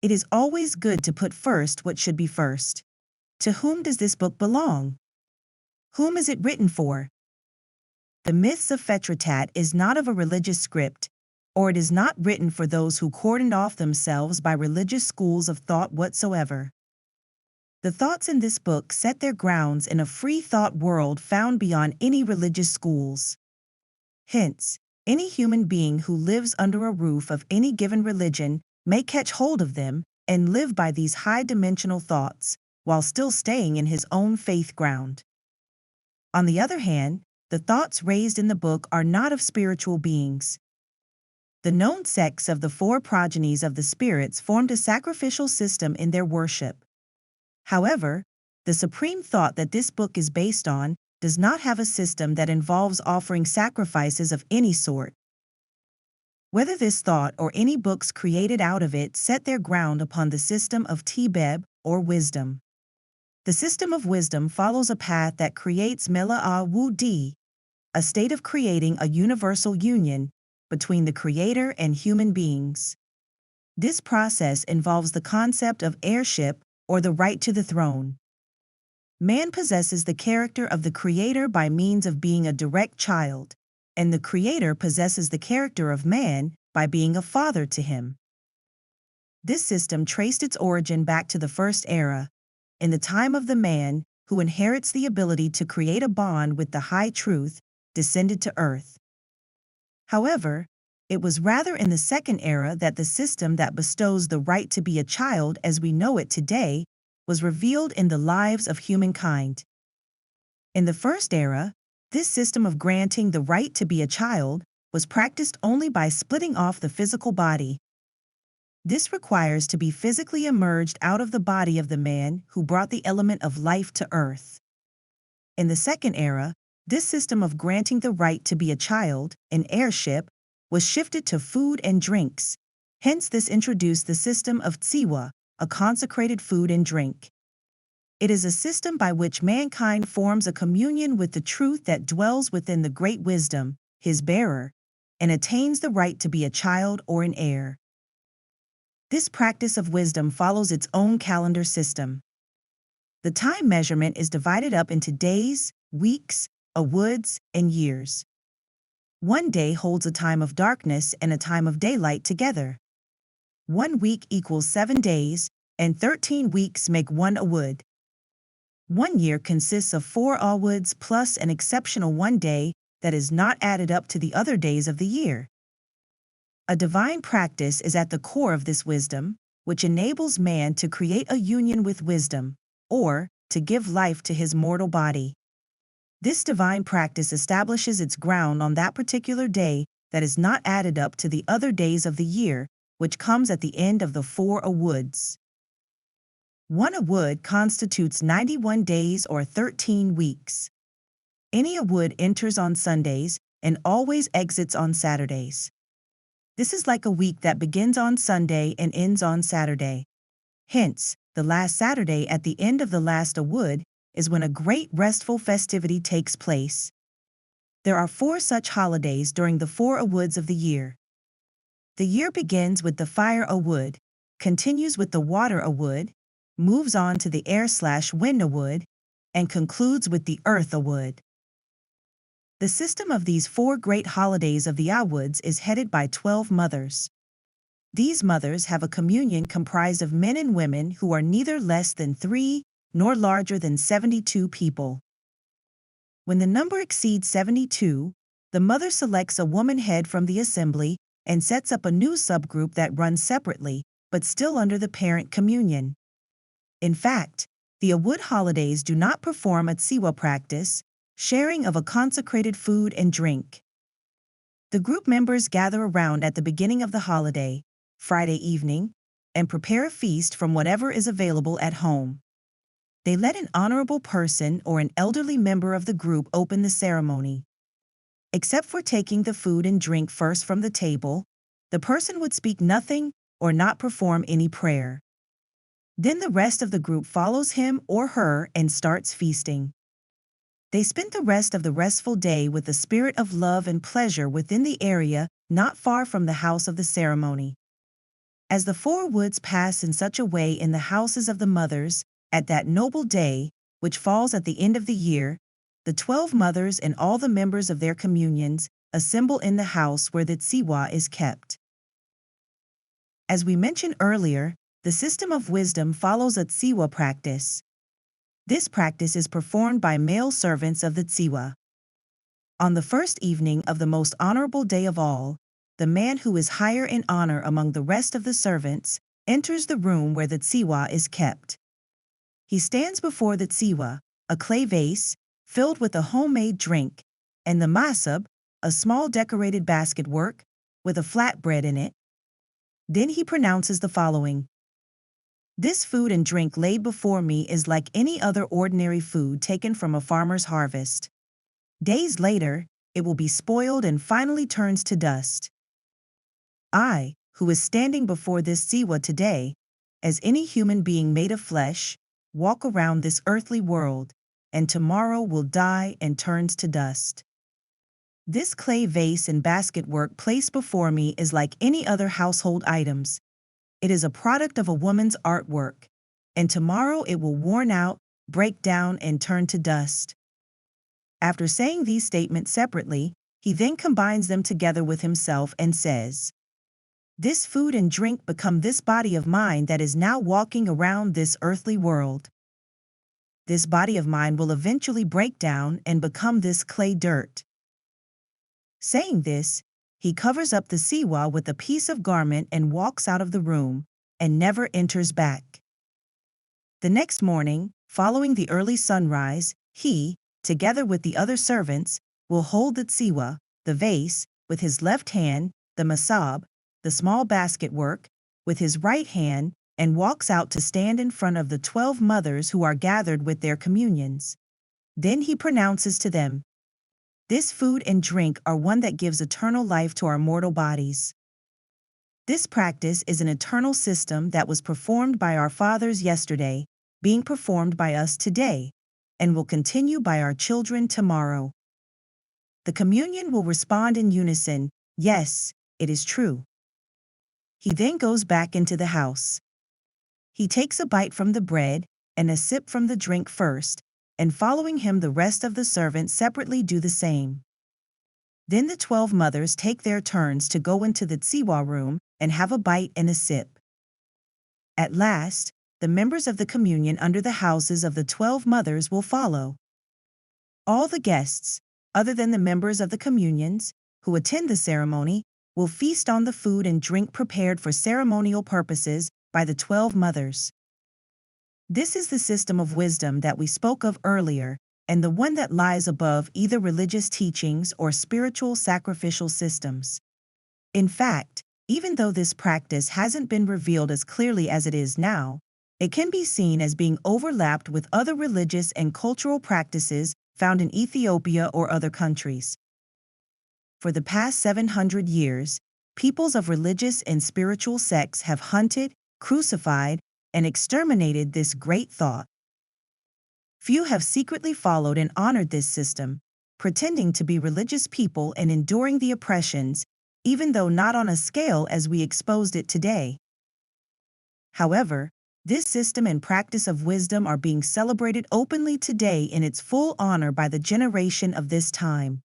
It is always good to put first what should be first. To whom does this book belong? Whom is it written for? The Myths of Fetretat is not of a religious script, or it is not written for those who cordoned off themselves by religious schools of thought whatsoever. The thoughts in this book set their grounds in a free thought world found beyond any religious schools. Hence, any human being who lives under a roof of any given religion may catch hold of them and live by these high-dimensional thoughts, while still staying in his own faith ground. On the other hand, the thoughts raised in the book are not of spiritual beings. The known sects of the four progenies of the spirits formed a sacrificial system in their worship. However, the supreme thought that this book is based on does not have a system that involves offering sacrifices of any sort. Whether this thought or any books created out of it set their ground upon the system of Tebeb or wisdom. The system of wisdom follows a path that creates Mela-a-Wu-Di, a state of creating a universal union between the Creator and human beings. This process involves the concept of heirship or the right to the throne. Man possesses the character of the Creator by means of being a direct child, and the Creator possesses the character of man by being a father to him. This system traced its origin back to the first era, in the time of the man who inherits the ability to create a bond with the high truth descended to earth. However, it was rather in the second era that the system that bestows the right to be a child as we know it today was revealed in the lives of humankind. In the first era, this system of granting the right to be a child was practiced only by splitting off the physical body. This requires to be physically emerged out of the body of the man who brought the element of life to earth. In the second era, this system of granting the right to be a child, an heirship, was shifted to food and drinks. Hence this introduced the system of Tsiwa, a consecrated food and drink. It is a system by which mankind forms a communion with the truth that dwells within the great wisdom, his bearer, and attains the right to be a child or an heir. This practice of wisdom follows its own calendar system. The time measurement is divided up into days, weeks, awoods, and years. One day holds a time of darkness and a time of daylight together. 1 week equals 7 days, and 13 weeks make 1 awood. 1 year consists of 4 awoods plus an exceptional 1 day that is not added up to the other days of the year. A divine practice is at the core of this wisdom, which enables man to create a union with wisdom, or to give life to his mortal body. This divine practice establishes its ground on that particular day that is not added up to the other days of the year, which comes at the end of the 4 awoods. 1 awood constitutes 91 days or 13 weeks. Any awood enters on Sundays and always exits on Saturdays. This is like a week that begins on Sunday and ends on Saturday. Hence, the last Saturday at the end of the last awood is when a great restful festivity takes place. There are 4 such holidays during the 4 awoods of the year. The year begins with the fire awood, continues with the water awood, moves on to the air/wind awood, and concludes with the earth awood. The system of these 4 great holidays of the awoods is headed by 12 mothers. These mothers have a communion comprised of men and women who are neither less than 3 nor larger than 72 people. When the number exceeds 72, the mother selects a woman head from the assembly and sets up a new subgroup that runs separately, but still under the parent communion. In fact, the awood holidays do not perform a tsiwa practice, sharing of a consecrated food and drink. The group members gather around at the beginning of the holiday, Friday evening, and prepare a feast from whatever is available at home. They let an honorable person or an elderly member of the group open the ceremony. Except for taking the food and drink first from the table, the person would speak nothing or not perform any prayer. Then the rest of the group follows him or her and starts feasting. They spent the rest of the restful day with the spirit of love and pleasure within the area not far from the house of the ceremony. As the four woods pass in such a way in the houses of the mothers, at that noble day, which falls at the end of the year, the 12 mothers and all the members of their communions assemble in the house where the tsiwa is kept. As we mentioned earlier, the system of wisdom follows a tsiwa practice. This practice is performed by male servants of the tsiwa. On the first evening of the most honorable day of all, the man who is higher in honor among the rest of the servants enters the room where the tsiwa is kept. He stands before the tsiwa, a clay vase, filled with a homemade drink, and the masab, a small decorated basket work, with a flatbread in it. Then he pronounces the following: "This food and drink laid before me is like any other ordinary food taken from a farmer's harvest. Days later, it will be spoiled and finally turns to dust. I, who is standing before this tsiwa today, as any human being made of flesh, walk around this earthly world, and tomorrow will die and turns to dust. This clay vase and basket work placed before me is like any other household items. It is a product of a woman's artwork, and tomorrow it will worn out, break down, and turn to dust." After saying these statements separately, he then combines them together with himself and says, "This food and drink become this body of mine that is now walking around this earthly world. This body of mine will eventually break down and become this clay dirt." Saying this, he covers up the tsiwa with a piece of garment and walks out of the room, and never enters back. The next morning, following the early sunrise, he, together with the other servants, will hold the tsiwa, the vase, with his left hand, the masab, the small basket work, with his right hand, and walks out to stand in front of the 12 mothers who are gathered with their communions. Then he pronounces to them, "This food and drink are one that gives eternal life to our mortal bodies." This practice is an eternal system that was performed by our fathers yesterday, being performed by us today, and will continue by our children tomorrow. The communion will respond in unison, "Yes, it is true." He then goes back into the house. He takes a bite from the bread and a sip from the drink first, and following him the rest of the servants separately do the same. Then the 12 mothers take their turns to go into the tsiwa room and have a bite and a sip. At last, the members of the communion under the houses of the 12 mothers will follow. All the guests, other than the members of the communions, who attend the ceremony, will feast on the food and drink prepared for ceremonial purposes by the 12 mothers. This is the system of wisdom that we spoke of earlier, and the one that lies above either religious teachings or spiritual sacrificial systems. In fact, even though this practice hasn't been revealed as clearly as it is now, it can be seen as being overlapped with other religious and cultural practices found in Ethiopia or other countries. For the past 700 years, peoples of religious and spiritual sects have hunted, crucified, and exterminated this great thought. Few have secretly followed and honored this system, pretending to be religious people and enduring the oppressions, even though not on a scale as we exposed it today. However, this system and practice of wisdom are being celebrated openly today in its full honor by the generation of this time.